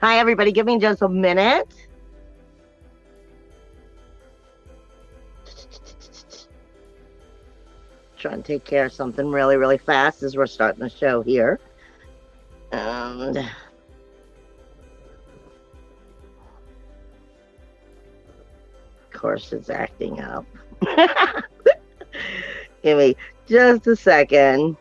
Hi, everybody. Give me just a minute. Trying to take care of something really, really fast as we're starting the show here. And of course, it's acting up. Give me just a second.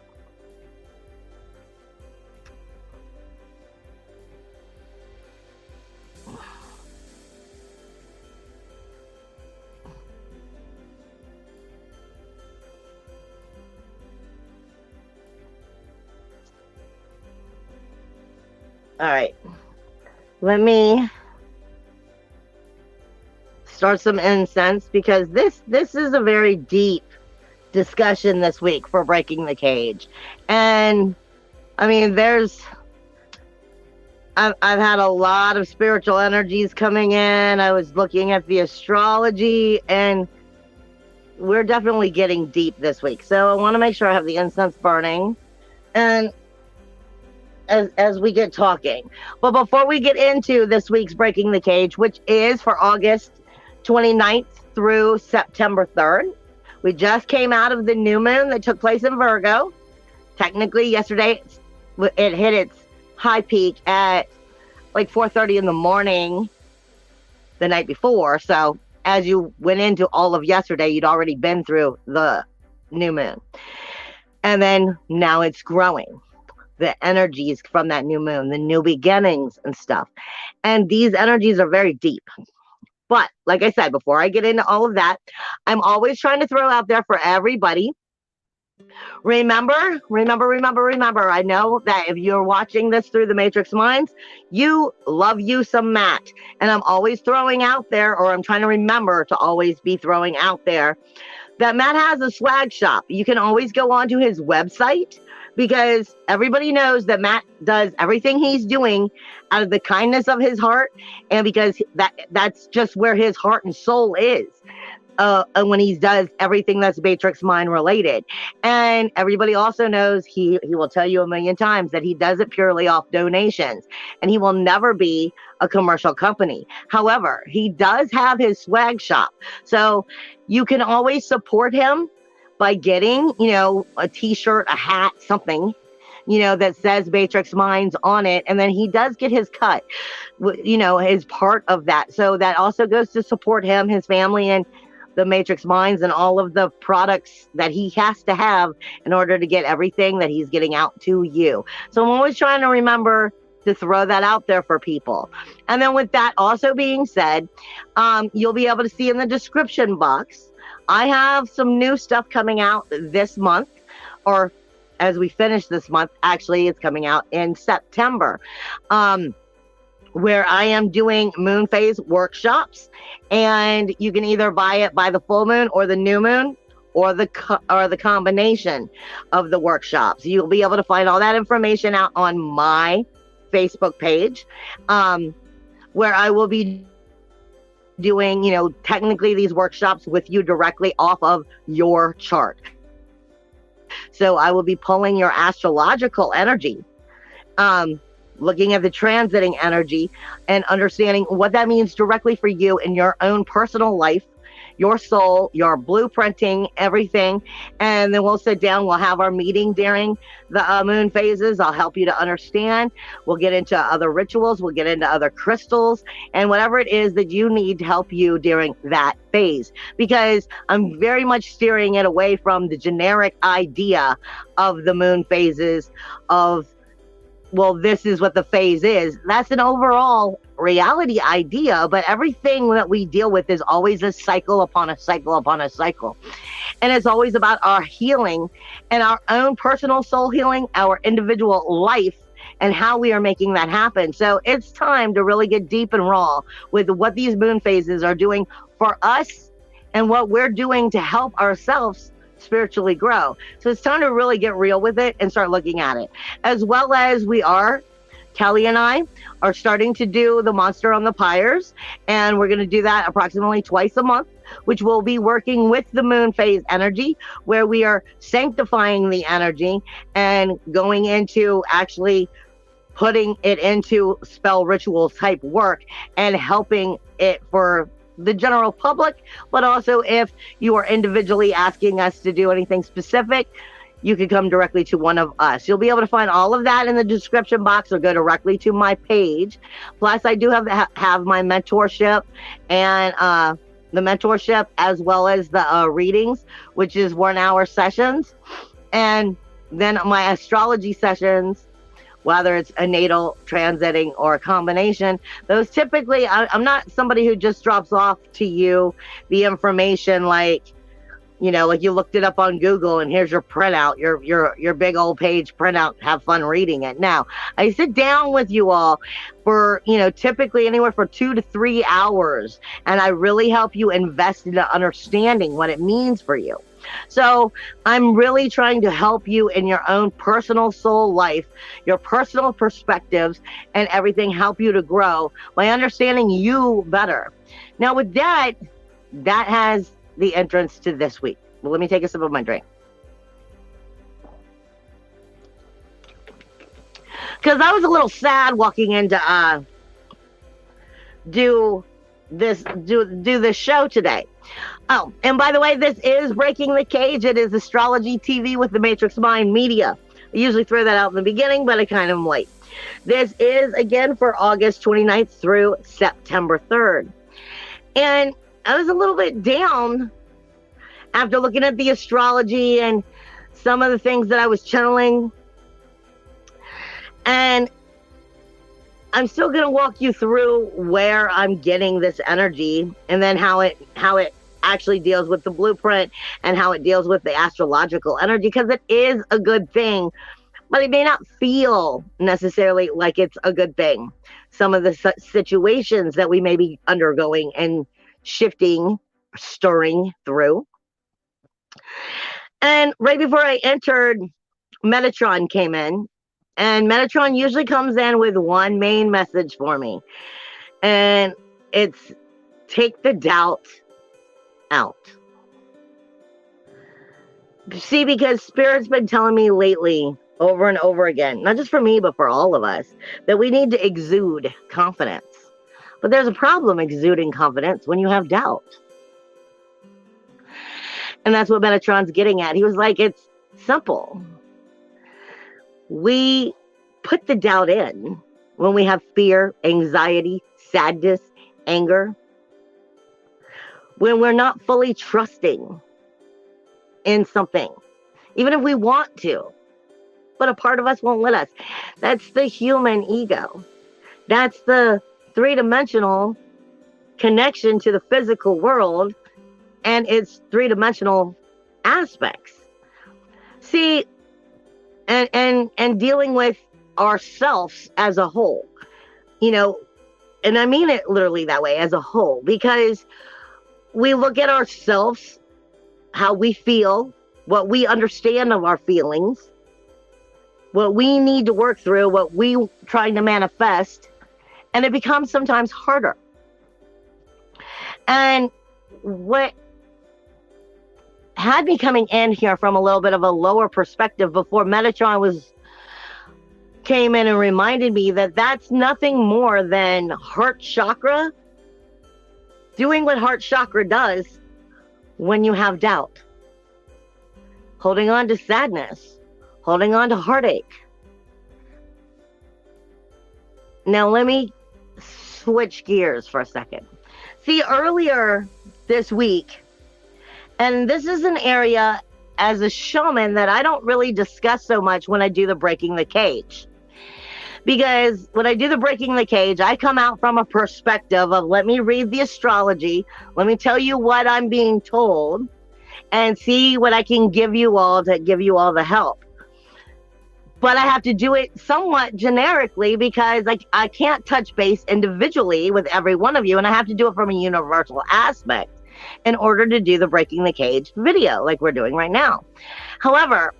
All right, let me start some incense because this is a very deep discussion this week for Breaking the Cage. And I mean, I've had a lot of spiritual energies coming in. I was looking at the astrology, and we're definitely getting deep this week. So I want to make sure I have the incense burning. And as we get talking. But before we get into this week's Breaking the Cage, which is for August 29th through September 3rd, we just came out of the new moon that took place in Virgo. Technically, yesterday, it hit its high peak at like 4:30 in the morning the night before. So as you went into all of yesterday, you'd already been through the new moon. And then now it's growing. The energies from that new moon, the new beginnings and stuff. And these energies are very deep. But like I said, before I get into all of that, I'm always trying to throw out there for everybody. Remember. I know that if you're watching this through the Matrix Minds, you love you some Matt. And I'm always throwing out there, or I'm trying to remember to always be throwing out there, that Matt has a swag shop. You can always go onto his website, because everybody knows that Matt does everything he's doing out of the kindness of his heart, and because that's just where his heart and soul is. When he does everything that's Matrix Mind related. And everybody also knows he will tell you a million times that he does it purely off donations, and he will never be a commercial company. However, he does have his swag shop. So you can always support him by getting, a t-shirt, a hat, something, that says Matrix Minds on it. And then he does get his cut, his part of that. So that also goes to support him, his family, and the Matrix Minds, and all of the products that he has to have in order to get everything that he's getting out to you. So I'm always trying to remember to throw that out there for people. And then with that also being said, you'll be able to see in the description box, I have some new stuff coming out this month, or as we finish this month. Actually, it's coming out in September, where I am doing moon phase workshops, and you can either buy it by the full moon or the new moon, or the combination of the workshops. You'll be able to find all that information out on my Facebook page, where I will be doing, technically these workshops with you directly off of your chart. So I will be pulling your astrological energy, looking at the transiting energy and understanding what that means directly for you in your own personal life, your soul, your blueprinting, everything. And then we'll sit down, we'll have our meeting during the moon phases. I'll help you to understand. We'll get into other rituals, we'll get into other crystals, and whatever it is that you need to help you during that phase. Because I'm very much steering it away from the generic idea of the moon phases of, well, this is what the phase is. That's an overall reality idea, but everything that we deal with is always a cycle upon a cycle upon a cycle. And it's always about our healing and our own personal soul healing, our individual life, and how we are making that happen. So it's time to really get deep and raw with what these moon phases are doing for us and what we're doing to help ourselves spiritually grow. So it's time to really get real with it and start looking at it. As well as Kelly and I are starting to do the Monster on the Pyres, and we're going to do that approximately twice a month, which will be working with the moon phase energy, where we are sanctifying the energy and going into actually putting it into spell ritual type work and helping it for the general public. But also, if you are individually asking us to do anything specific, you can come directly to one of us. You'll be able to find all of that in the description box or go directly to my page. Plus, I do have my mentorship and the mentorship as well as the readings, which is 1 hour sessions. And then my astrology sessions, whether it's a natal, transiting, or a combination, those typically, I'm not somebody who just drops off to you the information like, you know, like you looked it up on Google and here's your printout, your big old page printout, have fun reading it. Now, I sit down with you all for, you know, typically anywhere for 2 to 3 hours, and I really help you invest into understanding what it means for you. So I'm really trying to help you in your own personal soul life, your personal perspectives, and everything, help you to grow by understanding you better. Now, with that has the entrance to this week. Well, let me take a sip of my drink. Because I was a little sad walking into do this show today. Oh, and by the way, this is Breaking the Cage. It is Astrology TV with the Matrix Mind Media. I usually throw that out in the beginning, but I kind of am late. This is, again, for August 29th through September 3rd. And I was a little bit down after looking at the astrology and some of the things that I was channeling. And I'm still going to walk you through where I'm getting this energy and then how it actually deals with the blueprint and how it deals with the astrological energy, because it is a good thing, but it may not feel necessarily like it's a good thing. Some of the situations that we may be undergoing and shifting, stirring through. And right before I entered, Metatron came in. And Metatron usually comes in with one main message for me. And it's take the doubt out. See, because Spirit's been telling me lately, over and over again, not just for me, but for all of us, that we need to exude confidence. But there's a problem exuding confidence when you have doubt. And that's what Metatron's getting at. He was like, it's simple. We put the doubt in when we have fear, anxiety, sadness, anger, when we're not fully trusting in something, even if we want to, but a part of us won't let us. That's the human ego. That's the three-dimensional connection to the physical world and its three-dimensional aspects. See, and dealing with ourselves as a whole, you know, and I mean it literally that way, as a whole, because we look at ourselves, how we feel, what we understand of our feelings, what we need to work through, what we trying to manifest, and it becomes sometimes harder. And what had me coming in here from a little bit of a lower perspective before Metatron came in and reminded me that that's nothing more than heart chakra doing what heart chakra does when you have doubt. Holding on to sadness, holding on to heartache. Now let me switch gears for a second. See, earlier this week, and this is an area as a shaman that I don't really discuss so much when I do the Breaking the Cage. Because when I do the Breaking the Cage, I come out from a perspective of, let me read the astrology, let me tell you what I'm being told, and see what I can give you all to give you all the help. But I have to do it somewhat generically because I can't touch base individually with every one of you, and I have to do it from a universal aspect in order to do the Breaking the Cage video like we're doing right now. However,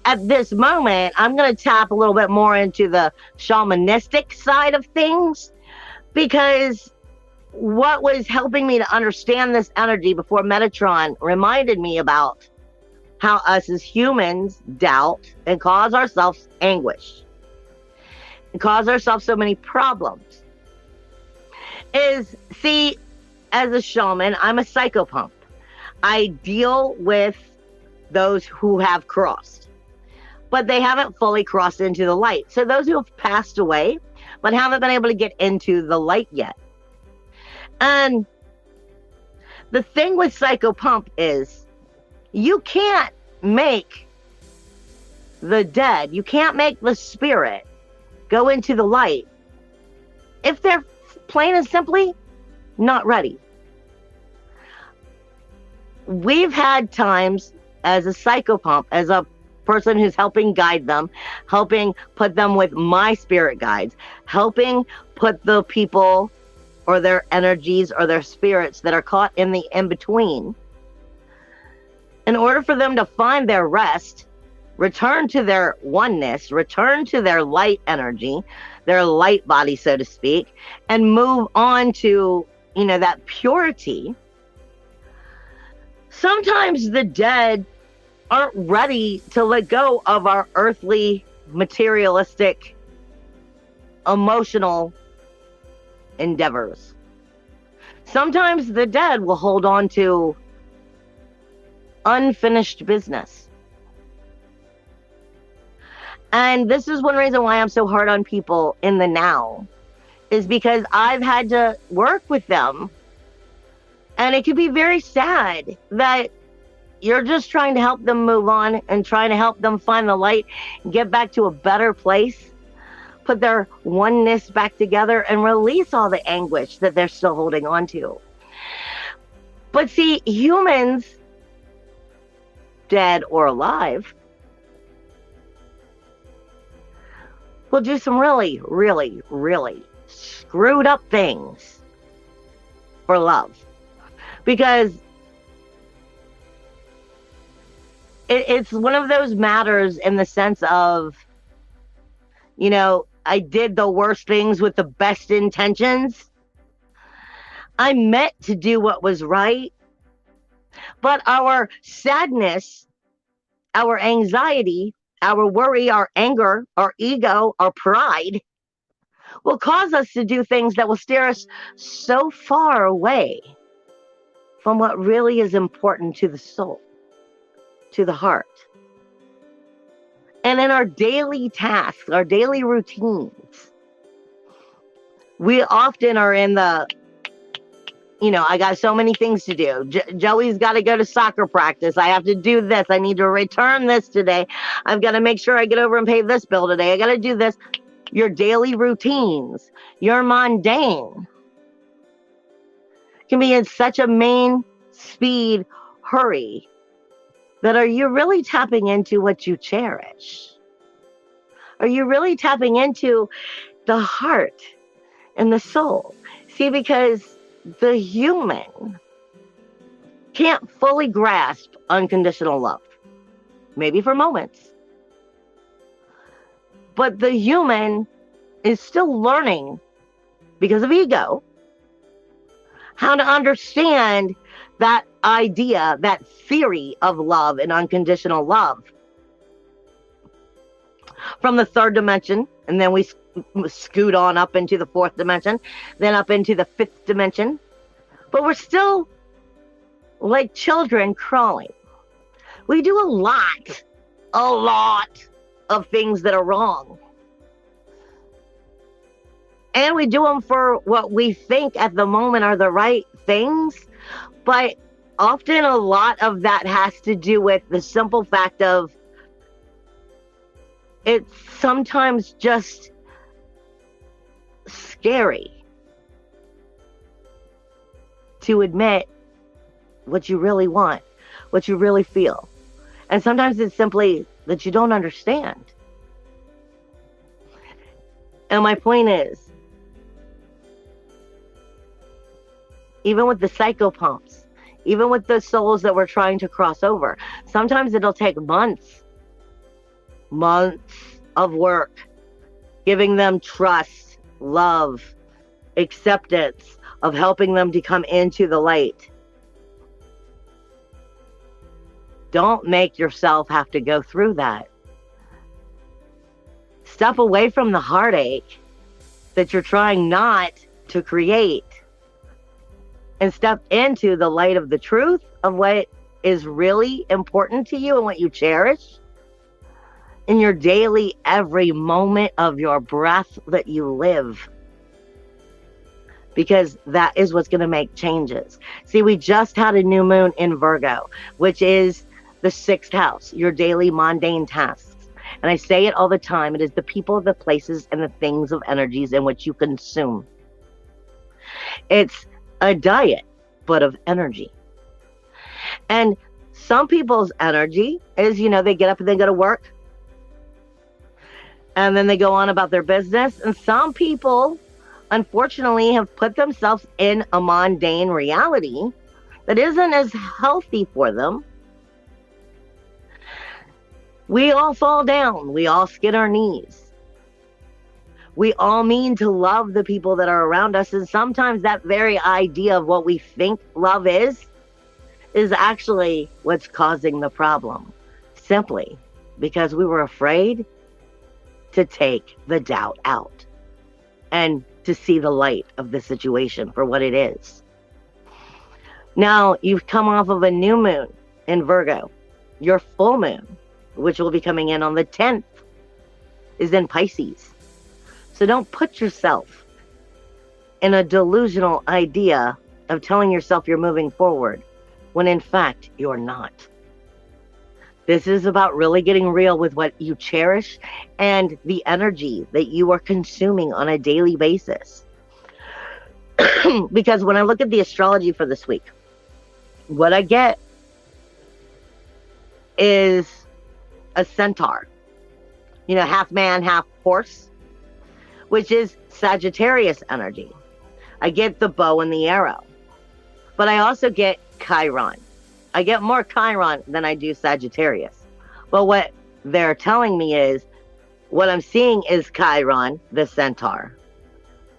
at this moment, I'm going to tap a little bit more into the shamanistic side of things, because what was helping me to understand this energy before Metatron reminded me about how us as humans doubt and cause ourselves anguish. cause ourselves so many problems is, see, as a shaman, I'm a psychopomp. I deal with those who have crossed, but they haven't fully crossed into the light. So those who have passed away, but haven't been able to get into the light yet. And the thing with psychopomp is you can't make the dead, you can't make the spirit go into the light if they're plain and simply not ready. We've had times as a psychopomp, as a person who's helping guide them, helping put them with my spirit guides, helping put the people or their energies or their spirits that are caught in the in-between, in order for them to find their rest, return to their oneness, return to their light energy, their light body, so to speak, and move on to, that purity. Sometimes the dead aren't ready to let go of our earthly, materialistic, emotional endeavors. Sometimes the dead will hold on to unfinished business. And this is one reason why I'm so hard on people in the now, is because I've had to work with them. And it can be very sad that you're just trying to help them move on and trying to help them find the light, get back to a better place, put their oneness back together, and release all the anguish that they're still holding on to. But see, humans, dead or alive, will do some really, really, really screwed up things for love. Because it's one of those matters in the sense of, I did the worst things with the best intentions. I meant to do what was right. But our sadness, our anxiety, our worry, our anger, our ego, our pride will cause us to do things that will steer us so far away from what really is important to the soul, to the heart. And in our daily tasks, our daily routines, we often are in the, I got so many things to do. Joey's got to go to soccer practice. I have to do this. I need to return this today. I've got to make sure I get over and pay this bill today. I got to do this. Your daily routines, your mundane, can be in such a main speed hurry that are you really tapping into what you cherish? Are you really tapping into the heart and the soul? See, because the human can't fully grasp unconditional love, maybe for moments. But the human is still learning, because of ego, how to understand that idea, that theory of love and unconditional love. From the third dimension, and then we scoot on up into the fourth dimension, then up into the fifth dimension. But we're still like children crawling. We do a lot of things that are wrong. And we do them for what we think at the moment are the right things. But often a lot of that has to do with the simple fact of it's sometimes just scary to admit what you really want, what you really feel. And sometimes it's simply that you don't understand. And my point is, even with the psychopomps, even with the souls that we're trying to cross over, sometimes it'll take months of work, giving them trust, love, acceptance, of helping them to come into the light. Don't make yourself have to go through that. Step away from the heartache that you're trying not to create and step into the light of the truth of what is really important to you and what you cherish in your daily, every moment of your breath that you live. Because that is what's going to make changes. See, we just had a new moon in Virgo, which is the 6th house, your daily mundane tasks. And I say it all the time. It is the people, the places, and the things of energies in which you consume. It's a diet, but of energy. And some people's energy is, they get up and they go to work. And then they go on about their business. And some people, unfortunately, have put themselves in a mundane reality that isn't as healthy for them. We all fall down. We all skid our knees. We all mean to love the people that are around us. And sometimes that very idea of what we think love is actually what's causing the problem. Simply because we were afraid to take the doubt out and to see the light of the situation for what it is. Now, you've come off of a new moon in Virgo. Your full moon, which will be coming in on the 10th, is in Pisces. So don't put yourself in a delusional idea of telling yourself you're moving forward when in fact you're not. This is about really getting real with what you cherish and the energy that you are consuming on a daily basis. Because when I look at the astrology for this week, what I get is a centaur, half man, half horse, which is Sagittarius energy. I get the bow and the arrow, but I also get Chiron. I get more Chiron than I do Sagittarius. But what they're telling me is, what I'm seeing is Chiron, the centaur,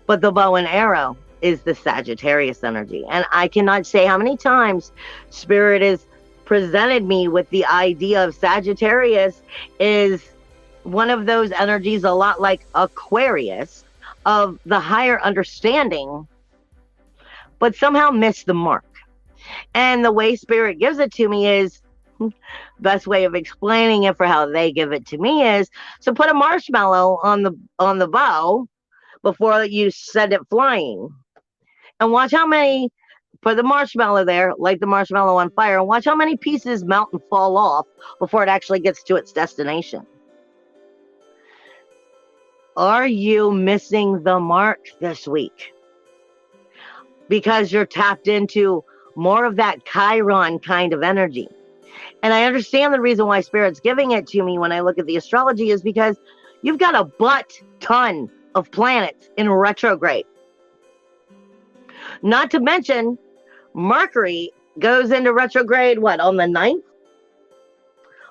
but the bow and arrow is the Sagittarius energy. And I cannot say how many times Spirit has presented me with the idea of Sagittarius is one of those energies, a lot like Aquarius, of the higher understanding, but somehow missed the mark. And the way Spirit gives it to me is, best way of explaining it for how they give it to me is, so put a marshmallow on the bow before you send it flying. And watch how many, put the marshmallow there, light the marshmallow on fire, and watch how many pieces melt and fall off before it actually gets to its destination. Are you missing the mark this week? Because you're tapped into more of that Chiron kind of energy. And I understand the reason why Spirit's giving it to me when I look at the astrology is because you've got a butt ton of planets in retrograde. Not to mention, Mercury goes into retrograde, on the 9th?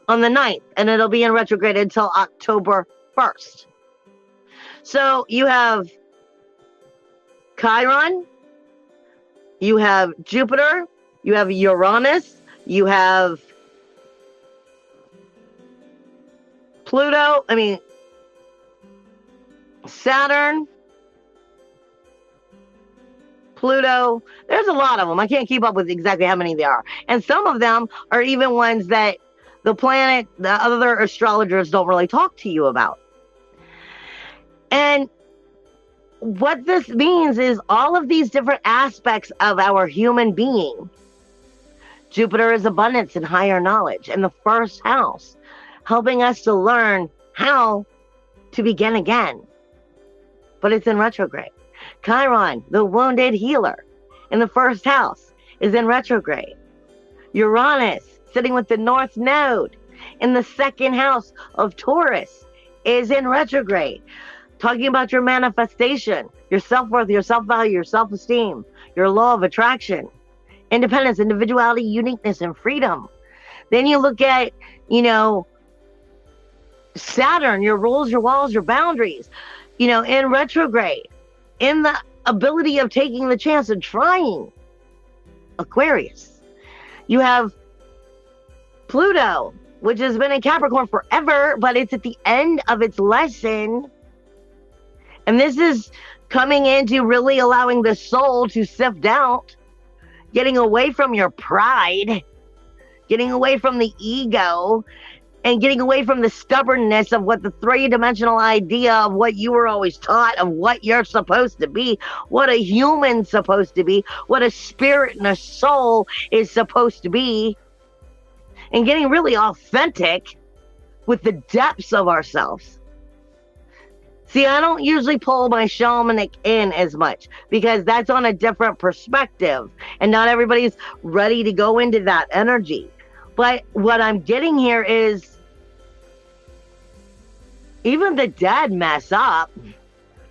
On the 9th, and it'll be in retrograde until October 1st. So you have Chiron, you have Jupiter, you have Uranus, you have Saturn, Pluto. There's a lot of them. I can't keep up with exactly how many there are. And some of them are even ones that the other astrologers don't really talk to you about. And what this means is all of these different aspects of our human being. Jupiter is abundance and higher knowledge in the first house, helping us to learn how to begin again. But it's in retrograde. Chiron, the wounded healer, in the first house, is in retrograde. Uranus, sitting with the North Node, in the second house of Taurus, is in retrograde. Talking about your manifestation, your self-worth, your self-value, your self-esteem, your law of attraction, independence, individuality, uniqueness, and freedom. Then you look at, Saturn, your rules, your walls, your boundaries, in retrograde, in the ability of taking the chance of trying. Aquarius. You have Pluto which has been in Capricorn forever, but it's at the end of its lesson. And this is coming into really allowing the soul to sift out, getting away from your pride, getting away from the ego, and getting away from the stubbornness of what the three-dimensional idea of what you were always taught of what you're supposed to be, what a human's supposed to be, what a spirit and a soul is supposed to be, and getting really authentic with the depths of ourselves. See, I don't usually pull my shamanic in as much because that's on a different perspective, and not everybody's ready to go into that energy. But what I'm getting here is even the dead mess up.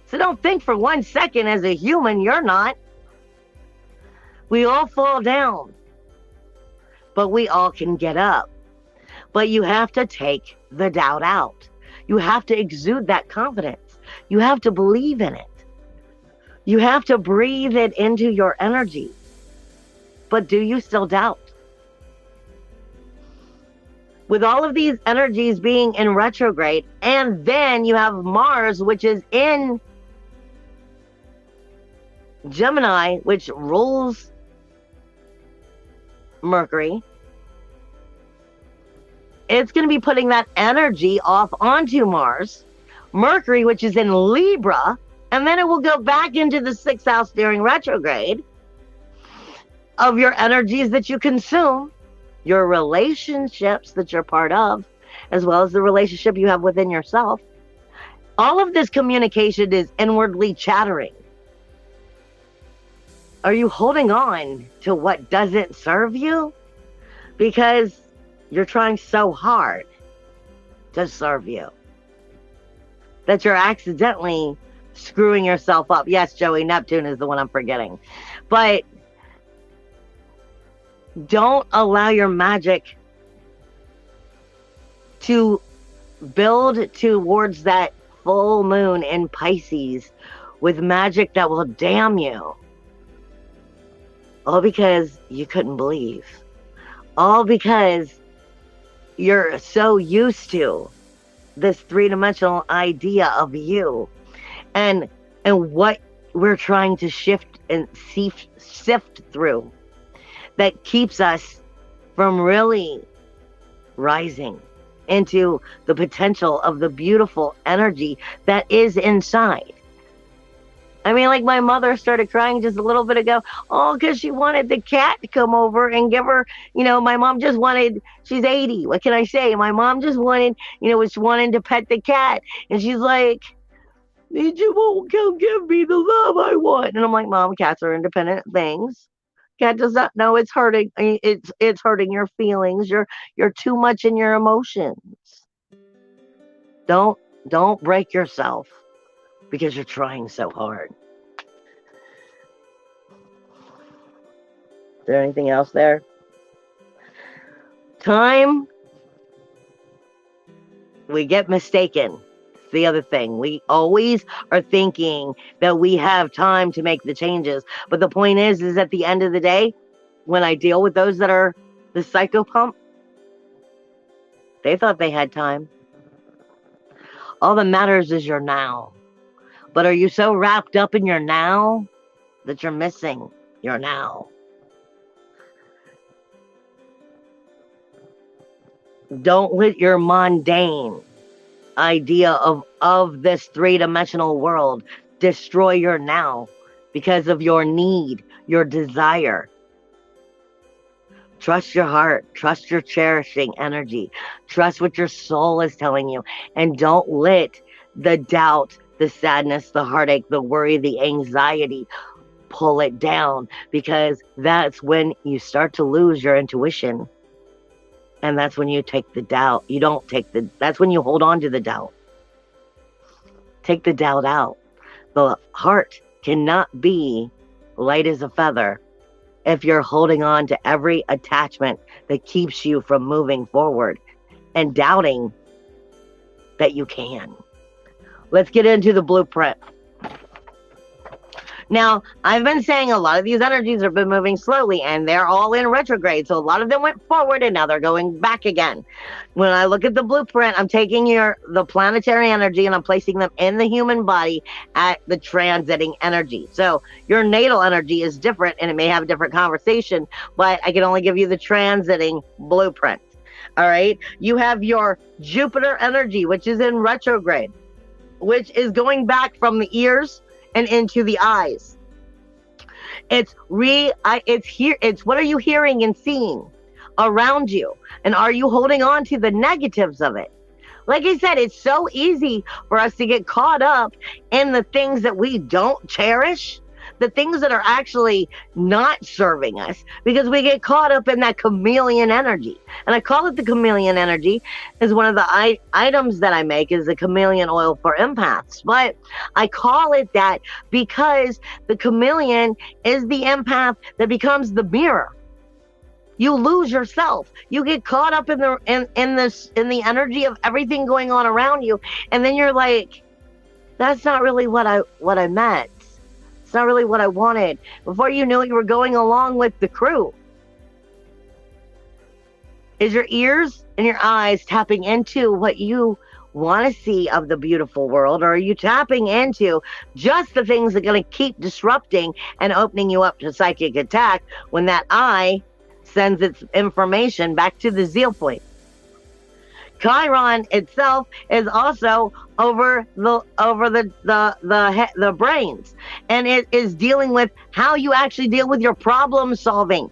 So don't think for 1 second as a human you're not. We all fall down, but we all can get up. But you have to take the doubt out. You have to exude that confidence. You have to believe in it. You have to breathe it into your energy. But do you still doubt? With all of these energies being in retrograde, and then you have Mars, which is in Gemini, which rules Mercury, it's going to be putting that energy off onto Mars. Mercury, which is in Libra, and then it will go back into the 6th house during retrograde of your energies that you consume, your relationships that you're part of, as well as the relationship you have within yourself. All of this communication is inwardly chattering. Are you holding on to what doesn't serve you? Because you're trying so hard to serve you that you're accidentally screwing yourself up. Yes, Joey, Neptune is the one I'm forgetting. But don't allow your magic to build towards that full moon in Pisces with magic that will damn you. All because you couldn't believe. All because you're so used to this three-dimensional idea of you and what we're trying to shift and sift through that keeps us from really rising into the potential of the beautiful energy that is inside. I mean, like my mother started crying just a little bit ago. Oh, because she wanted the cat to come over and give her, my mom just wanted, she's 80. What can I say? My mom just wanted, was wanting to pet the cat. And she's like, you won't come give me the love I want. And I'm like, Mom, cats are independent things. Cat does not know it's hurting. It's hurting your feelings. You're too much in your emotions. Don't break yourself because you're trying so hard. Is there anything else there? Time. We get mistaken. It's the other thing. We always are thinking that we have time to make the changes. But the point is at the end of the day, when I deal with those that are the psychopump, they thought they had time. All that matters is your now. But are you so wrapped up in your now that you're missing your now? Don't let your mundane idea of this three-dimensional world destroy your now because of your need, your desire. Trust your heart. Trust your cherishing energy. Trust what your soul is telling you. And don't let the doubt, the sadness, the heartache, the worry, the anxiety pull it down, because that's when you start to lose your intuition. And that's when you take the doubt. That's when you hold on to the doubt. Take the doubt out. The heart cannot be light as a feather if you're holding on to every attachment that keeps you from moving forward and doubting that you can. Let's get into the blueprint. Now, I've been saying a lot of these energies have been moving slowly, and they're all in retrograde. So a lot of them went forward, and now they're going back again. When I look at the blueprint, I'm taking the planetary energy and I'm placing them in the human body at the transiting energy. So your natal energy is different, and it may have a different conversation, but I can only give you the transiting blueprint. All right. You have your Jupiter energy, which is in retrograde, which is going back from the ears and into the eyes. It's here. It's what are you hearing and seeing around you? And are you holding on to the negatives of it? Like I said, it's so easy for us to get caught up in the things that we don't cherish, the things that are actually not serving us, because we get caught up in that chameleon energy. And I call it the chameleon energy, is one of the items that I make is the chameleon oil for empaths. But I call it that because the chameleon is the empath that becomes the mirror. You lose yourself. You get caught up in the energy of everything going on around you, and then you're like, that's not really what I meant. It's not really what I wanted. Before you knew it, you were going along with the crew. Is your ears and your eyes tapping into what you want to see of the beautiful world, or are you tapping into just the things that are going to keep disrupting and opening you up to psychic attack when that eye sends its information back to the zeal point? Chiron itself is also over the brains, and it is dealing with how you actually deal with your problem solving.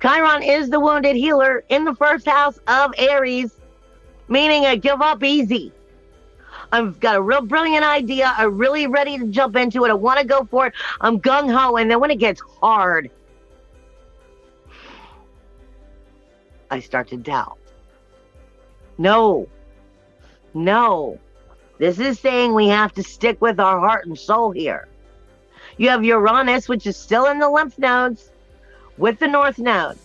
Chiron is the wounded healer in the first house of Aries, meaning I give up easy. I've got a real brilliant idea. I'm really ready to jump into it. I want to go for it. I'm gung-ho, and then when it gets hard, I start to doubt. No. This is saying we have to stick with our heart and soul here. You have Uranus, which is still in the lymph nodes with the north node.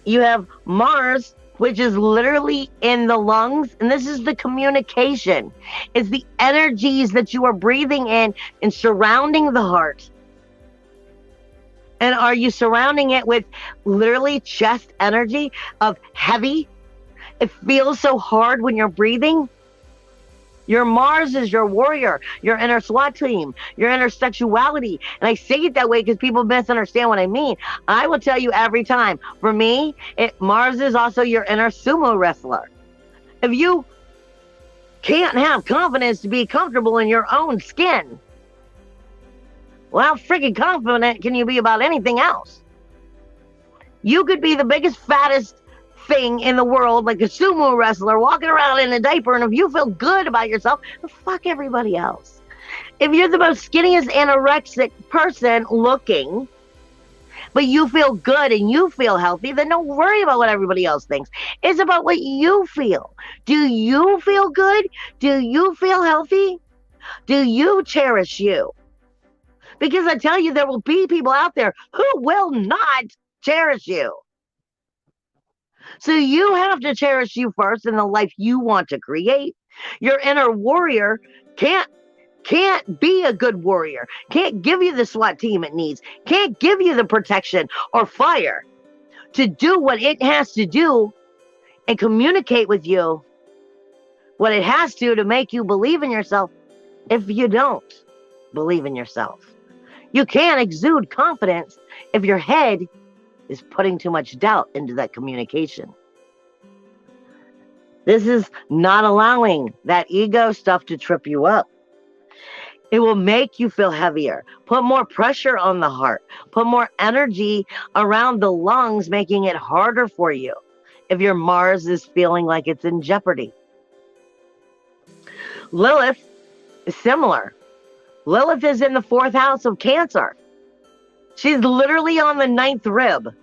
You have Mars, which is literally in the lungs, and this is the communication. It's the energies that you are breathing in and surrounding the heart. And are you surrounding it with literally chest energy of heavy? It feels so hard when you're breathing. Your Mars is your warrior, your inner SWAT team, your inner sexuality. And I say it that way because people misunderstand what I mean. I will tell you every time. For me, Mars is also your inner sumo wrestler. If you can't have confidence to be comfortable in your own skin, well, how freaking confident can you be about anything else? You could be the biggest, fattest thing in the world, like a sumo wrestler walking around in a diaper, and if you feel good about yourself, fuck everybody else. If you're the most skinniest anorexic person looking, but you feel good and you feel healthy, then don't worry about what everybody else thinks. It's about what you feel. Do you feel good? Do you feel healthy? Do you cherish you? Because I tell you, there will be people out there who will not cherish you. So you have to cherish you first in the life you want to create. Your inner warrior can't be a good warrior, can't give you the SWAT team it needs, can't give you the protection or fire to do what it has to do and communicate with you what it has to make you believe in yourself if you don't believe in yourself. You can't exude confidence if your head is putting too much doubt into that communication. This is not allowing that ego stuff to trip you up. It will make you feel heavier, put more pressure on the heart, put more energy around the lungs, making it harder for you if your Mars is feeling like it's in jeopardy. Lilith is similar. Lilith is in the 4th house of Cancer. She's literally on the 9th rib,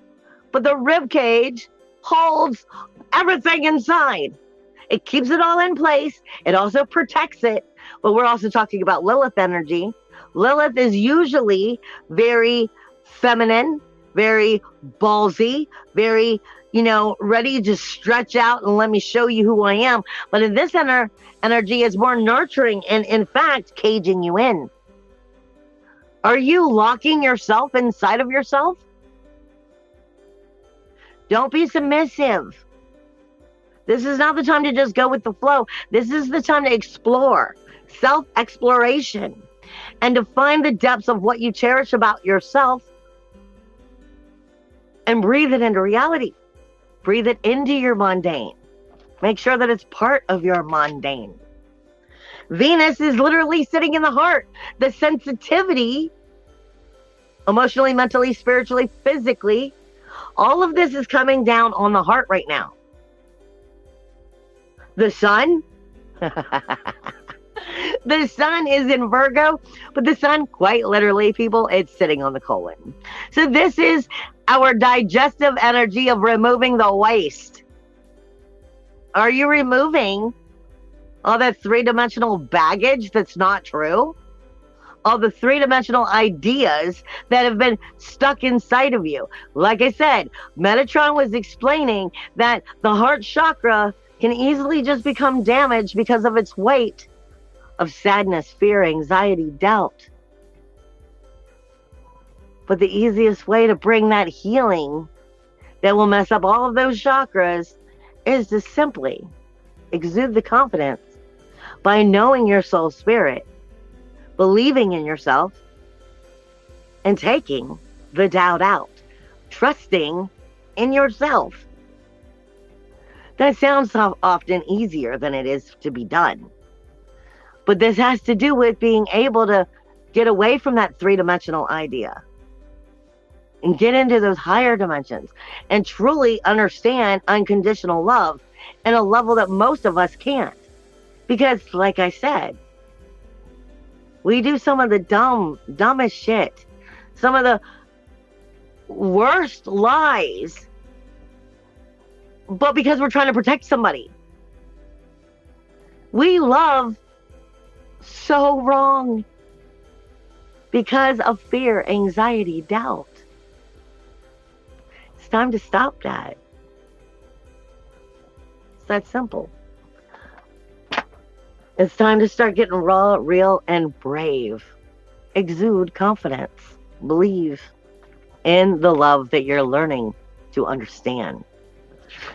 but the rib cage holds everything inside. It keeps it all in place. It also protects it, but we're also talking about Lilith energy. Lilith is usually very feminine, very ballsy, very ready to stretch out and let me show you who I am. But in this energy, it's more nurturing and, in fact, caging you in. Are you locking yourself inside of yourself? Don't be submissive. This is not the time to just go with the flow. This is the time to explore, self-exploration, and to find the depths of what you cherish about yourself and breathe it into reality. Breathe it into your mundane. Make sure that it's part of your mundane. Venus is literally sitting in the heart. The sensitivity, emotionally, mentally, spiritually, physically, all of this is coming down on the heart right now. The sun, the sun is in Virgo, but the sun, quite literally, people, it's sitting on the colon. So this is our digestive energy of removing the waste. Are you removing all that three-dimensional baggage that's not true? All the three-dimensional ideas that have been stuck inside of you. Like I said, Metatron was explaining that the heart chakra can easily just become damaged because of its weight of sadness, fear, anxiety, doubt. But the easiest way to bring that healing that will mess up all of those chakras is to simply exude the confidence by knowing your soul spirit, believing in yourself, and taking the doubt out, trusting in yourself. That sounds often easier than it is to be done. But this has to do with being able to get away from that three-dimensional idea and get into those higher dimensions and truly understand unconditional love in a level that most of us can't. Because, like I said, we do some of the dumbest shit, some of the worst lies, but because we're trying to protect somebody. We love so wrong because of fear, anxiety, doubt. It's time to stop that. It's that simple. It's time to start getting raw, real, and brave. Exude confidence. Believe in the love that you're learning to understand.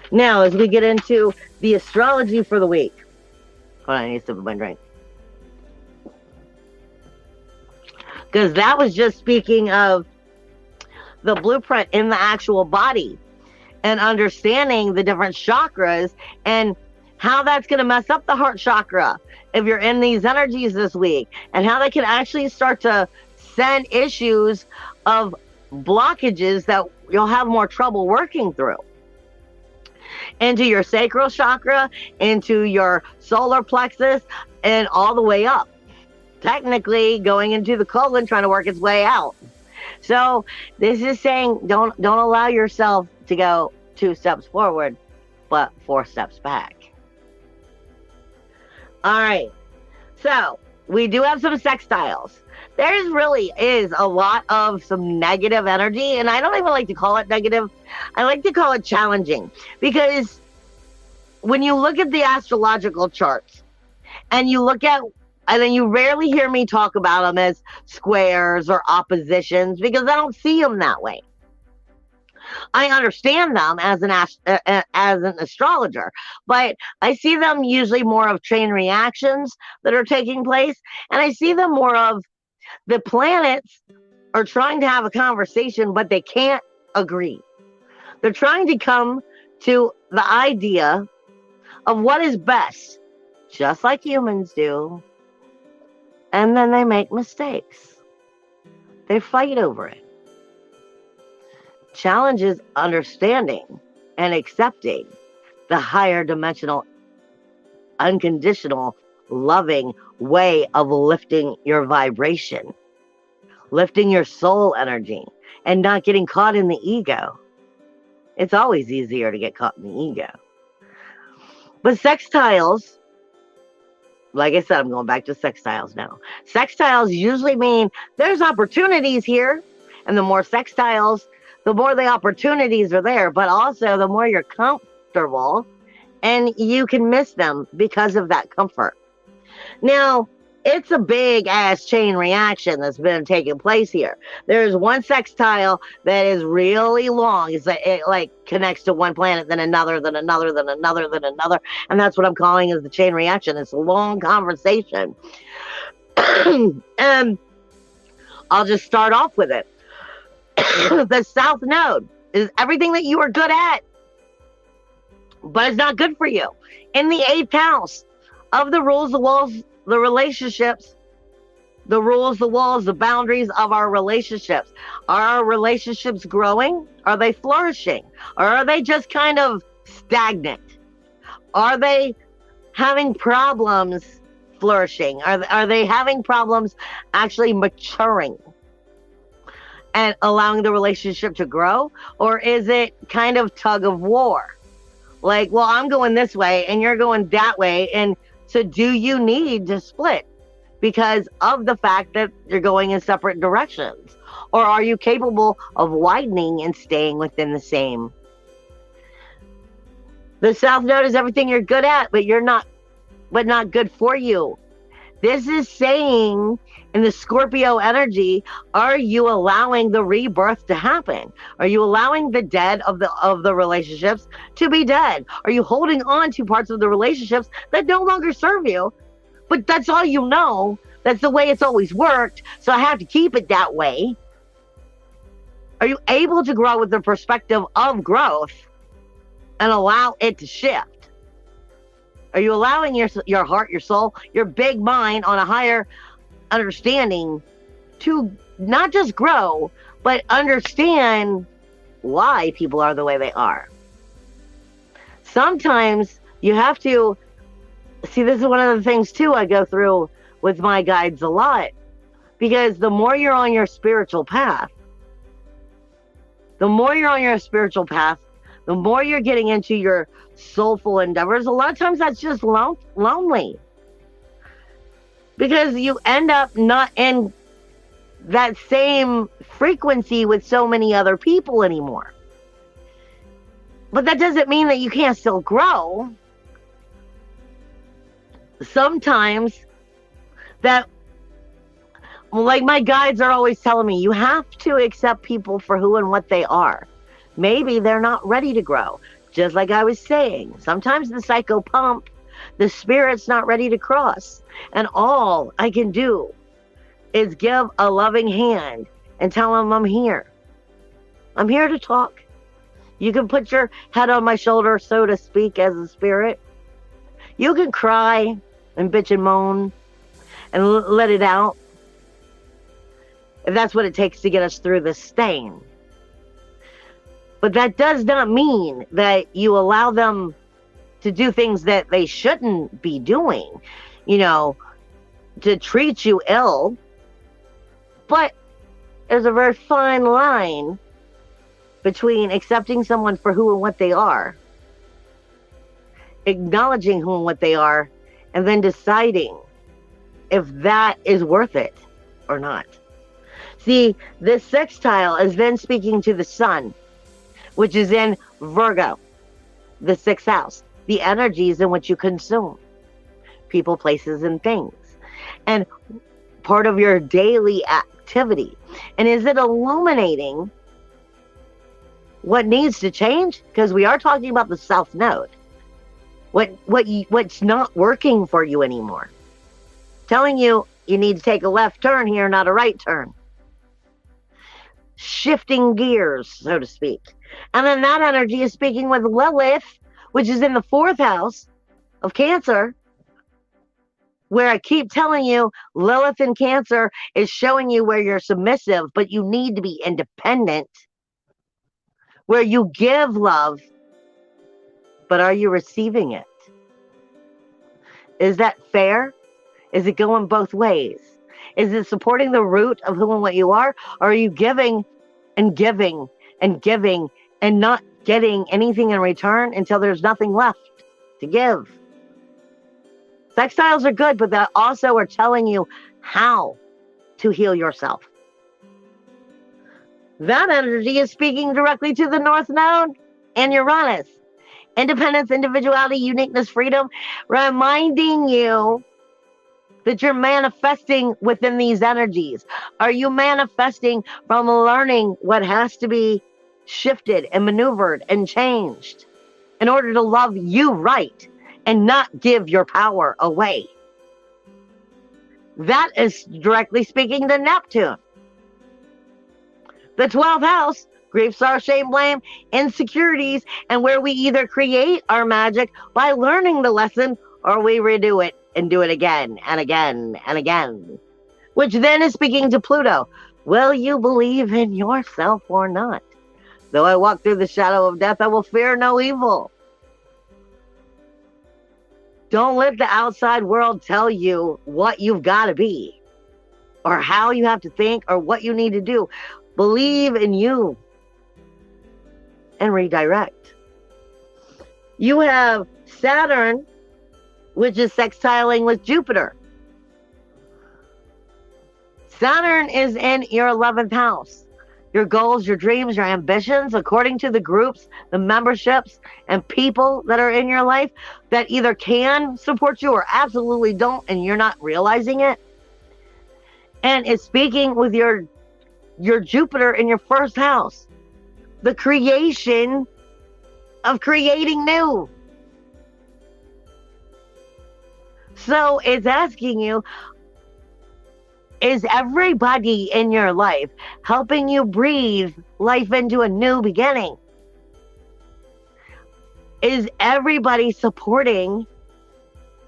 Now, as we get into the astrology for the week. Hold on, I need to sip my drink. Because that was just speaking of the blueprint in the actual body and understanding the different chakras and how that's going to mess up the heart chakra if you're in these energies this week, and how they can actually start to send issues of blockages that you'll have more trouble working through into your sacral chakra, into your solar plexus, and all the way up. Technically going into the colon, trying to work its way out. So this is saying don't allow yourself to go 2 steps forward, but 4 steps back. All right, so we do have some sextiles. There really is a lot of some negative energy, and I don't even like to call it negative. I like to call it challenging, because when you look at the astrological charts and you look at, and then you rarely hear me talk about them as squares or oppositions, because I don't see them that way. I understand them as an astrologer, but I see them usually more of chain reactions that are taking place, and I see them more of the planets are trying to have a conversation, but they can't agree. They're trying to come to the idea of what is best, just like humans do, and then they make mistakes. They fight over it. Challenge is understanding and accepting the higher dimensional, unconditional, loving way of lifting your vibration, lifting your soul energy, and not getting caught in the ego. It's always easier to get caught in the ego. But sextiles, like I said, I'm going back to sextiles now. Sextiles usually mean there's opportunities here, and the more sextiles, the more the opportunities are there, but also the more you're comfortable and you can miss them because of that comfort. Now, it's a big ass chain reaction that's been taking place here. There's one sextile that is really long. It like connects to one planet, then another, then another, then another, then another. And that's what I'm calling is the chain reaction. It's a long conversation. And I'll just start off with it. The South Node is everything that you are good at, but it's not good for you. In the 8th house of the rules, the walls, the relationships, the rules, the walls, the boundaries of our relationships. Are our relationships growing? Are they flourishing? Or are they just kind of stagnant? Are they having problems flourishing? Are they having problems actually maturing and allowing the relationship to grow? Or is it kind of tug of war? Like, well, I'm going this way and you're going that way. And so do you need to split because of the fact that you're going in separate directions? Or are you capable of widening and staying within the same? The South Node is everything you're good at, but not good for you. This is saying in the Scorpio energy, are you allowing the rebirth to happen? Are you allowing the dead of the relationships to be dead? Are you holding on to parts of the relationships that no longer serve you? But that's all you know. That's the way it's always worked. So I have to keep it that way. Are you able to grow with the perspective of growth and allow it to shift? Are you allowing your heart, your soul, your big mind on a higher understanding to not just grow, but understand why people are the way they are? Sometimes you have to see, this is one of the things too I go through with my guides a lot, because the more you're on your spiritual path, the more you're getting into your soulful endeavors, a lot of times that's just lonely, because you end up not in that same frequency with so many other people anymore. But that doesn't mean that you can't still grow. Sometimes that, like my guides are always telling me, you have to accept people for who and what they are. Maybe they're not ready to grow. Just like I was saying, sometimes the psycho pump, the spirit's not ready to cross. And all I can do is give a loving hand and tell them I'm here. I'm here to talk. You can put your head on my shoulder, so to speak, as a spirit. You can cry and bitch and moan and let it out, if that's what it takes to get us through this stain. But that does not mean that you allow them to do things that they shouldn't be doing, to treat you ill. But there's a very fine line between accepting someone for who and what they are, acknowledging who and what they are, and then deciding if that is worth it or not. See, this sextile is then speaking to the sun, which is in Virgo, the 6th house, the energies in which you consume people, places, and things, and part of your daily activity. And is it illuminating what needs to change? Because we are talking about the South Node. What's not working for you anymore? Telling you need to take a left turn here, not a right turn. Shifting gears, so to speak. And then that energy is speaking with Lilith, which is in the 4th house of Cancer, where I keep telling you, Lilith in Cancer is showing you where you're submissive, but you need to be independent, where you give love, but are you receiving it? Is that fair? Is it going both ways? Is it supporting the root of who and what you are? Or are you giving and giving and giving and not getting anything in return until there's nothing left to give? Sextiles are good, but they also are telling you how to heal yourself. That energy is speaking directly to the North Node and Uranus. Independence, individuality, uniqueness, freedom, reminding you that you're manifesting within these energies. Are you manifesting from learning what has to be shifted and maneuvered and changed in order to love you right and not give your power away? That is directly speaking to Neptune. The 12th house, grief, sorrow, shame, blame, insecurities, and where we either create our magic by learning the lesson or we redo it and do it again and again and again. Which then is speaking to Pluto. Will you believe in yourself or not? Though I walk through the shadow of death, I will fear no evil. Don't let the outside world tell you what you've got to be or how you have to think or what you need to do. Believe in you and redirect. You have Saturn, which is sextiling with Jupiter. Saturn is in your 11th house. Your goals, your dreams, your ambitions, according to the groups, the memberships, and people that are in your life that either can support you or absolutely don't, and you're not realizing it. And it's speaking with your Jupiter in your first house. The creation of creating new. So it's asking you, is everybody in your life helping you breathe life into a new beginning? Is everybody supporting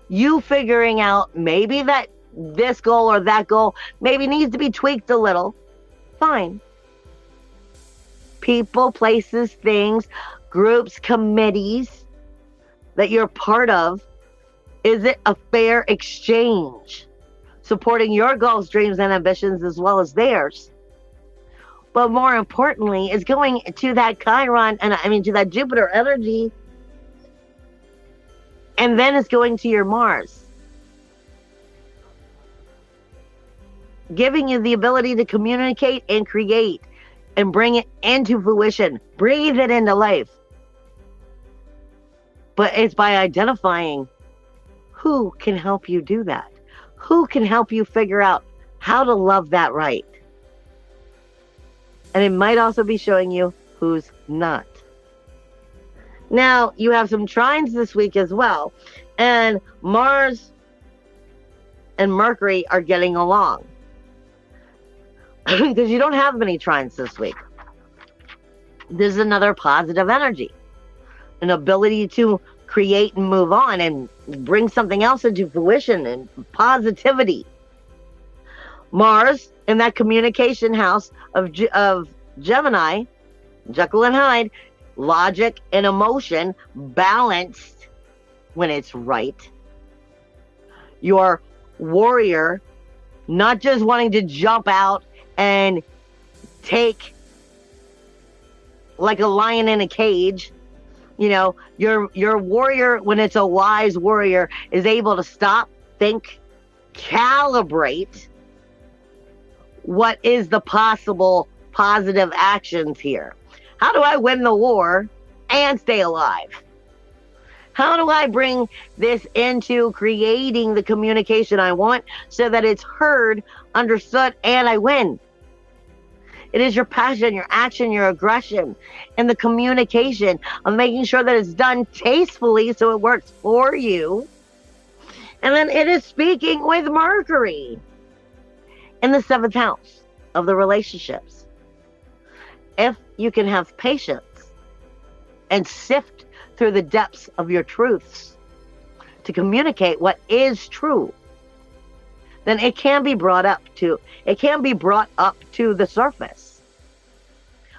you figuring out maybe that this goal or that goal maybe needs to be tweaked a little? Fine. People, places, things, groups, committees that you're part of. Is it a fair exchange? Supporting your goals, dreams, and ambitions as well as theirs. But more importantly, is going to that Chiron, to that Jupiter energy, and then it's going to your Mars. Giving you the ability to communicate and create and bring it into fruition. Breathe it into life. But it's by identifying who can help you do that. Who can help you figure out how to love that right? And it might also be showing you who's not. Now, you have some trines this week as well. And Mars and Mercury are getting along. Because you don't have many trines this week. This is another positive energy. An ability to create and move on and bring something else into fruition and positivity. Mars in that communication house of Gemini, Jekyll and Hyde, logic and emotion balanced when it's right. Your warrior, not just wanting to jump out and take like a lion in a cage. You know, your warrior, when it's a wise warrior, is able to stop, think, calibrate what is the possible positive actions here. How do I win the war and stay alive? How do I bring this into creating the communication I want so that it's heard, understood, and I win? It is your passion, your action, your aggression, and the communication of making sure that it's done tastefully so it works for you. And then it is speaking with Mercury in the 7th house of the relationships. If you can have patience and sift through the depths of your truths to communicate what is true, then it can be brought up to the surface.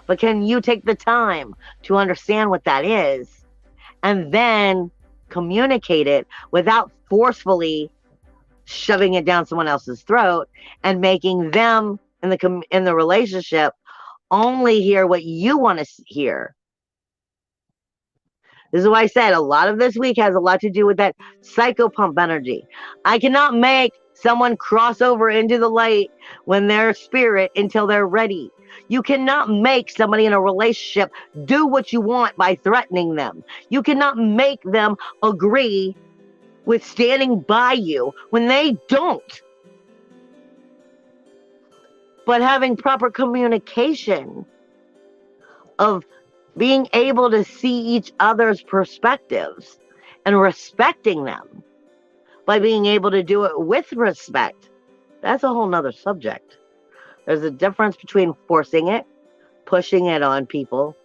But can you take the time to understand what that is and then communicate it without forcefully shoving it down someone else's throat and making them in the relationship only hear what you want to hear? This is why I said a lot of this week has a lot to do with that psychopump energy. I cannot make someone cross over into the light when they're spirit until they're ready. You cannot make somebody in a relationship do what you want by threatening them. You cannot make them agree with standing by you when they don't. But having proper communication of being able to see each other's perspectives and respecting them by being able to do it with respect, that's a whole nother subject. There's a difference between forcing it, pushing it on people,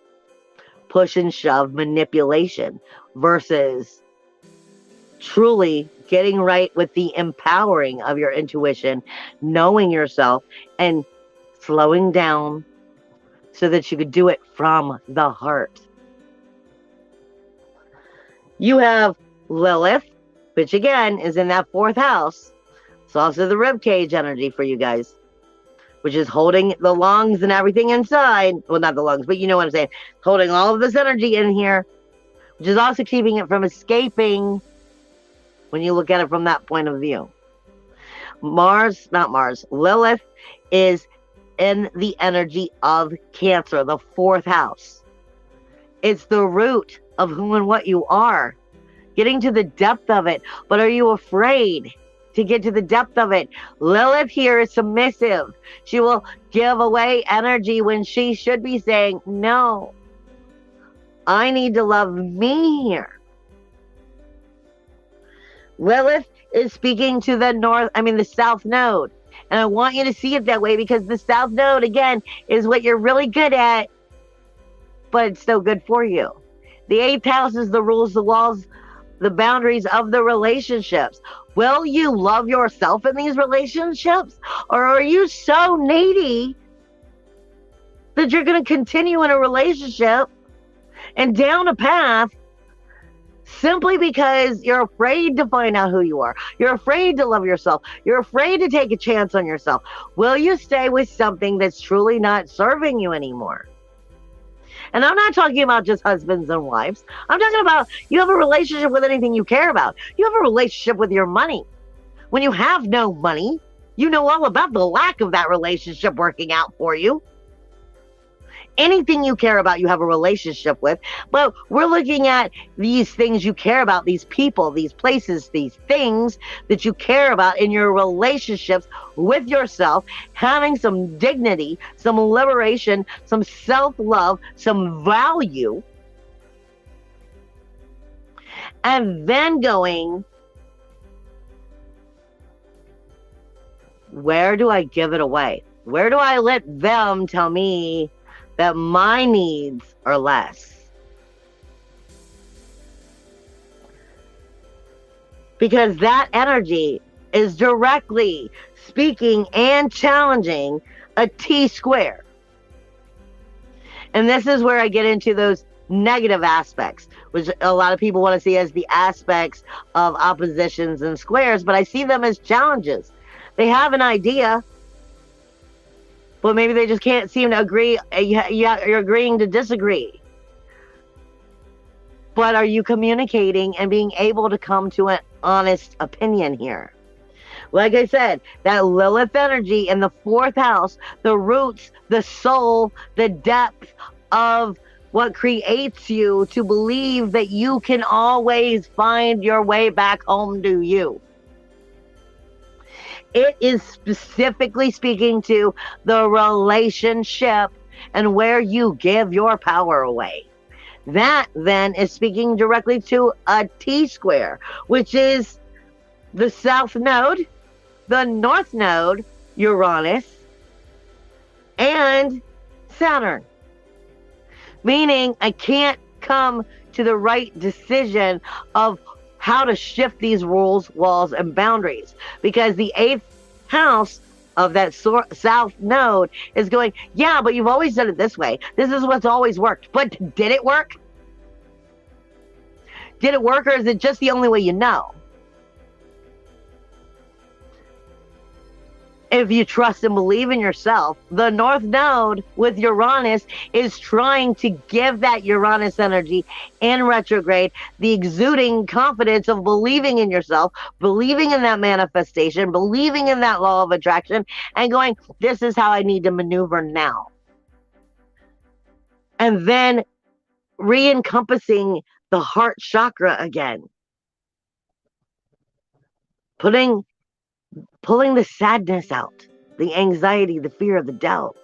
push and shove manipulation, versus truly getting right with the empowering of your intuition, knowing yourself, and slowing down so that you could do it from the heart. You have Lilith, which again is in that 4th house. It's also the ribcage energy for you guys, which is holding the lungs and everything inside. Well, not the lungs, but you know what I'm saying. Holding all of this energy in here, which is also keeping it from escaping when you look at it from that point of view. Lilith is in the energy of Cancer, the 4th house. It's the root of who and what you are, getting to the depth of it. But are you afraid to get to the depth of it? Lilith here is submissive. She will give away energy when she should be saying, no, I need to love me here. Lilith is speaking to the South Node. And I want you to see it that way, because the South Node, again, is what you're really good at, but it's still good for you. The 8th house is the rules, the laws, the boundaries of the relationships. Will you love yourself in these relationships? Or are you so needy that you're going to continue in a relationship and down a path simply because you're afraid to find out who you are? You're afraid to love yourself. You're afraid to take a chance on yourself. Will you stay with something that's truly not serving you anymore? And I'm not talking about just husbands and wives. I'm talking about you have a relationship with anything you care about. You have a relationship with your money. When you have no money, you know all about the lack of that relationship working out for you. Anything you care about, you have a relationship with. But we're looking at these things you care about, these people, these places, these things that you care about in your relationships with yourself, having some dignity, some liberation, some self-love, some value. And then going, where do I give it away? Where do I let them tell me that my needs are less? Because that energy is directly speaking and challenging a T-square. And this is where I get into those negative aspects, which a lot of people want to see as the aspects of oppositions and squares, but I see them as challenges. They have an idea, but maybe they just can't seem to agree. You're agreeing to disagree. But are you communicating and being able to come to an honest opinion here? Like I said, that Lilith energy in the 4th house, the roots, the soul, the depth of what creates you to believe that you can always find your way back home to you. It is specifically speaking to the relationship and where you give your power away. That then is speaking directly to a T-square, which is the South Node, the North Node, Uranus, and Saturn. Meaning I can't come to the right decision of how to shift these rules, walls, and boundaries. Because the 8th house of that South Node is going, yeah, but you've always done it this way. This is what's always worked. But did it work? Did it work, or is it just the only way you know? If you trust and believe in yourself, the North Node with Uranus is trying to give that Uranus energy in retrograde the exuding confidence of believing in yourself, believing in that manifestation, believing in that law of attraction, and going, this is how I need to maneuver now. And then re-encompassing the heart chakra again. Pulling the sadness out, the anxiety, the fear, the doubt.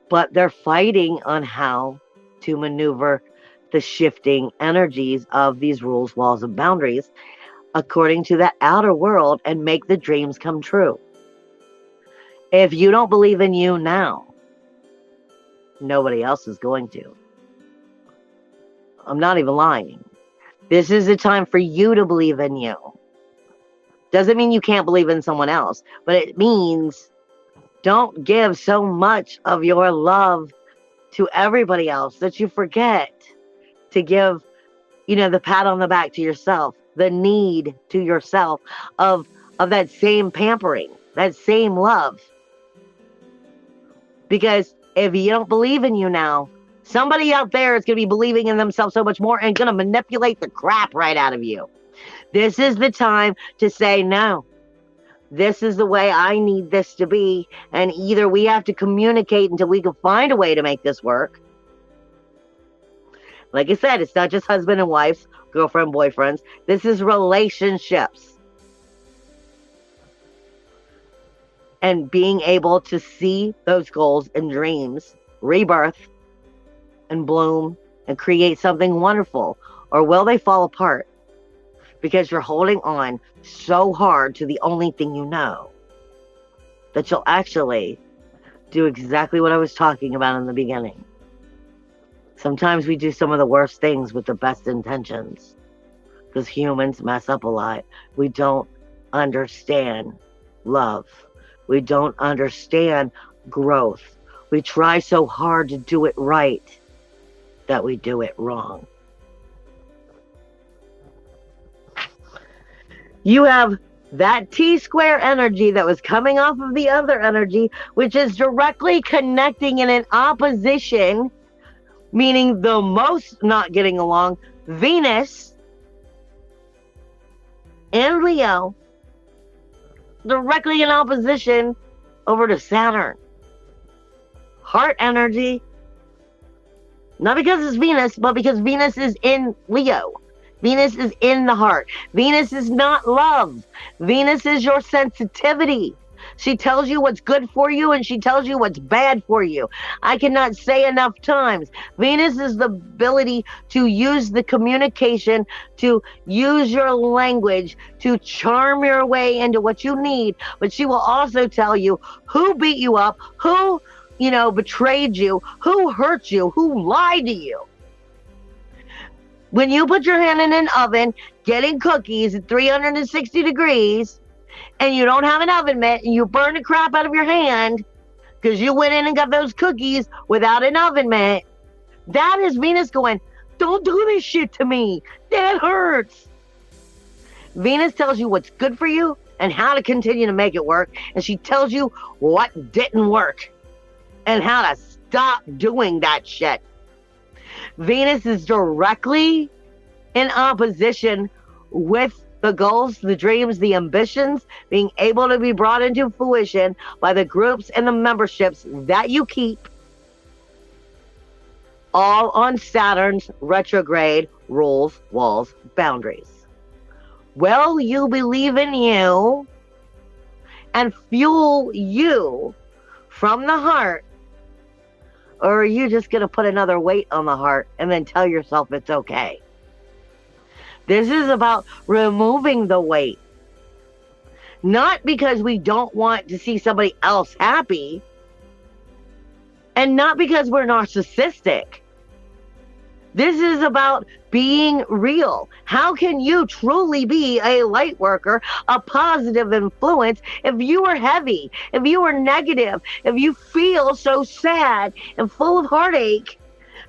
But they're fighting on how to maneuver the shifting energies of these rules, laws, and boundaries according to the outer world and make the dreams come true. If you don't believe in you now, nobody else is going to. I'm not even lying. This is the time for you to believe in you. Doesn't mean you can't believe in someone else, but it means don't give so much of your love to everybody else that you forget to give, the pat on the back to yourself, the need to yourself of that same pampering, that same love. Because if you don't believe in you now, somebody out there is going to be believing in themselves so much more and going to manipulate the crap right out of you. This is the time to say, no, this is the way I need this to be. And either we have to communicate until we can find a way to make this work. Like I said, it's not just husband and wives, girlfriend, boyfriends. This is relationships. And being able to see those goals and dreams rebirth and bloom and create something wonderful. Or will they fall apart? Because you're holding on so hard to the only thing you know that you'll actually do exactly what I was talking about in the beginning. Sometimes we do some of the worst things with the best intentions because humans mess up a lot. We don't understand love. We don't understand growth. We try so hard to do it right that we do it wrong. You have that T-square energy that was coming off of the other energy, which is directly connecting in an opposition, meaning the most not getting along, Venus and Leo, directly in opposition over to Saturn. Heart energy, not because it's Venus, but because Venus is in Leo. Venus is in the heart. Venus is not love. Venus is your sensitivity. She tells you what's good for you and she tells you what's bad for you. I cannot say enough times. Venus is the ability to use the communication, to use your language, to charm your way into what you need. But she will also tell you who beat you up, who, betrayed you, who hurt you, who lied to you. When you put your hand in an oven getting cookies at 360 degrees and you don't have an oven mitt and you burn the crap out of your hand because you went in and got those cookies without an oven mitt, that is Venus going, don't do this shit to me. That hurts. Venus tells you what's good for you and how to continue to make it work. And she tells you what didn't work and how to stop doing that shit. Venus is directly in opposition with the goals, the dreams, the ambitions being able to be brought into fruition by the groups and the memberships that you keep, all on Saturn's retrograde rules, walls, boundaries. Will you believe in you and fuel you from the heart? Or are you just going to put another weight on the heart and then tell yourself it's okay? This is about removing the weight. Not because we don't want to see somebody else happy. And not because we're narcissistic. This is about being real. How can you truly be a light worker, a positive influence, if you are heavy, if you are negative, if you feel so sad and full of heartache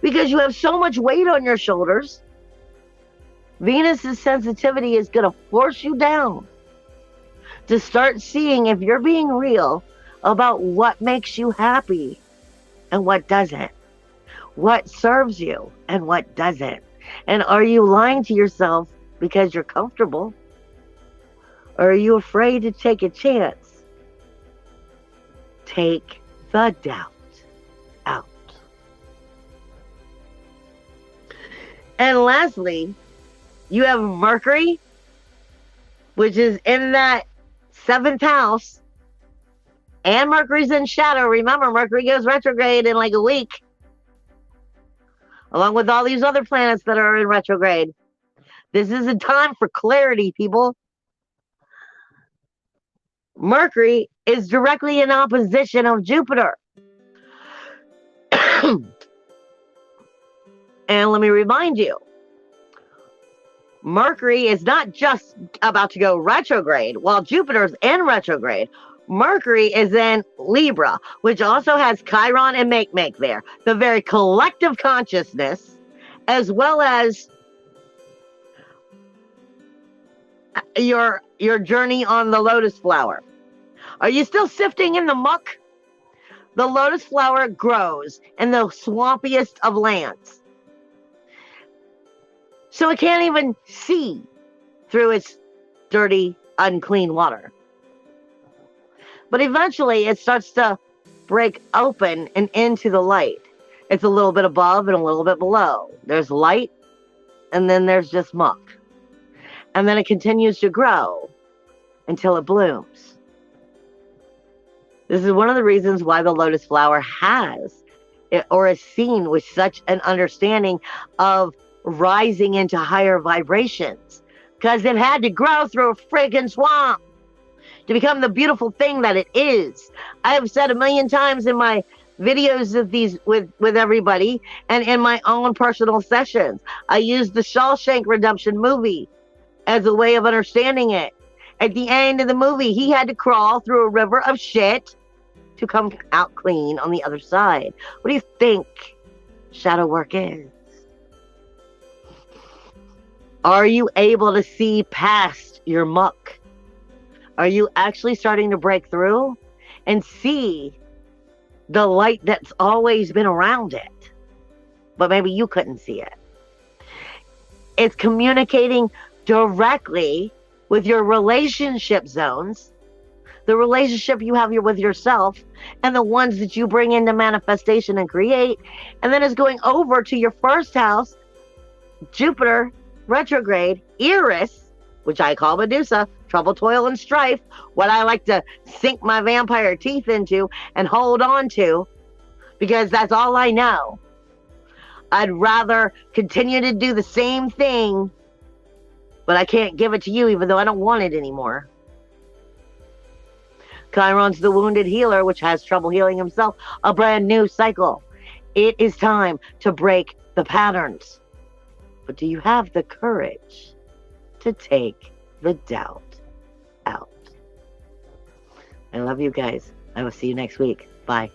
because you have so much weight on your shoulders? Venus's sensitivity is going to force you down to start seeing if you're being real about what makes you happy and what doesn't, what serves you and what doesn't. And are you lying to yourself because you're comfortable? Or are you afraid to take a chance? Take the doubt out. And lastly, you have Mercury, which is in that 7th house, and Mercury's in shadow. Remember, Mercury goes retrograde in like a week, along with all these other planets that are in retrograde. This is a time for clarity, people. Mercury is directly in opposition of Jupiter. And let me remind you, Mercury is not just about to go retrograde. While Jupiter's in retrograde, Mercury is in Libra, which also has Chiron and Make there. The very collective consciousness, as well as your journey on the lotus flower. Are you still sifting in the muck? The lotus flower grows in the swampiest of lands. So it can't even see through its dirty, unclean water. But eventually it starts to break open and into the light. It's a little bit above and a little bit below. There's light, and then there's just muck. And then it continues to grow until it blooms. This is one of the reasons why the lotus flower has or is seen with such an understanding of rising into higher vibrations, because it had to grow through a friggin' swamp to become the beautiful thing that it is. I have said a million times in my videos of these with everybody and in my own personal sessions, I use the Shawshank Redemption movie as a way of understanding it. At the end of the movie, he had to crawl through a river of shit to come out clean on the other side. What do you think shadow work is? Are you able to see past your muck? Are you actually starting to break through and see the light that's always been around it, but maybe you couldn't see it? It's communicating directly with your relationship zones, the relationship you have with yourself, and the ones that you bring into manifestation and create. And then it's going over to your first house, Jupiter retrograde, Eris, which I call Medusa, trouble, toil, and strife, what I like to sink my vampire teeth into and hold on to, because that's all I know. I'd rather continue to do the same thing, but I can't give it to you even though I don't want it anymore. Chiron's the wounded healer, which has trouble healing himself. A brand new cycle. It is time to break the patterns. But do you have the courage to take the doubt out? I love you guys. I will see you next week. Bye.